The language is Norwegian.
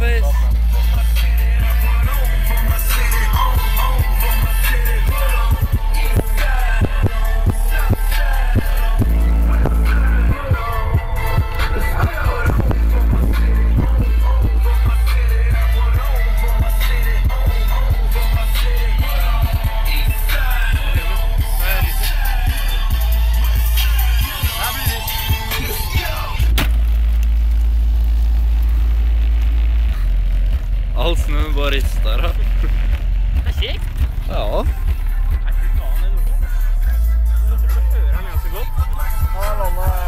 face. All snøen bare rister da. Det er kjekt. Ja. Jeg tror ikke han er dårlig. Jeg tror du hører han ganske godt. Ja,